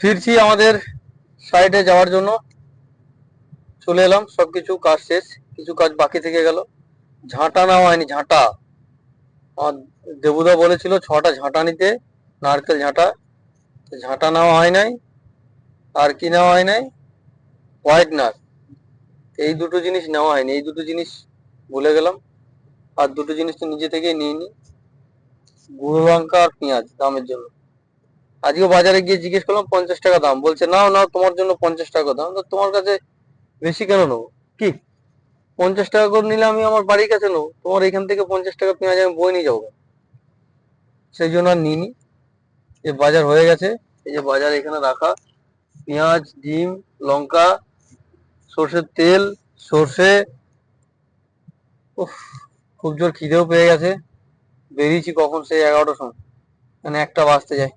ফিরছি আমাদের সাইডে যাওয়ার জন্য। চলে এলাম, সবকিছু কাজ শেষ, কিছু কাজ বাকি থেকে গেল। ঝাঁটা নেওয়া হয়নি, ঝাঁটা। আমার দেবুদা বলেছিল 6টা ঝাঁটা নিতে, নারকেল ঝাঁটা। ঝাঁটা নেওয়া হয় নাই। আর কি নেওয়া হয় নাই? হোয়াইটনার। এই দুটো জিনিস নেওয়া হয়নি, এই দুটো জিনিস ভুলে গেলাম। আর দুটো জিনিস তো নিজে থেকেই নিয়ে নি, গুঁড়ো লঙ্কা আর পেঁয়াজ দামের জন্য। আজকে বাজারে গিয়ে জিজ্ঞেস করলাম 50 টাকা দাম, বলছে নাও নাও, তোমার জন্য 50 টাকা দাম। তো তোমার কাছে বেশি কেন নেবো? কি 50 টাকা করে নিলে আমি আমার বাড়ির কাছে নেবো, তোমার এখান থেকে 50 টাকা পেঁয়াজ আমি বয়ে নিয়ে যাবো? সেই জন্য আর নিইনি। যে বাজার হয়ে গেছে, এই যে বাজার এখানে রাখা, পেঁয়াজ, ডিম, লঙ্কা, সর্ষের তেল, সর্ষে। উফ, খুব জোর খিদেও পেয়ে গেছে। বেরিয়েছি কখন, সেই 11টার সময়, মানে 1টা বাজতে যায়।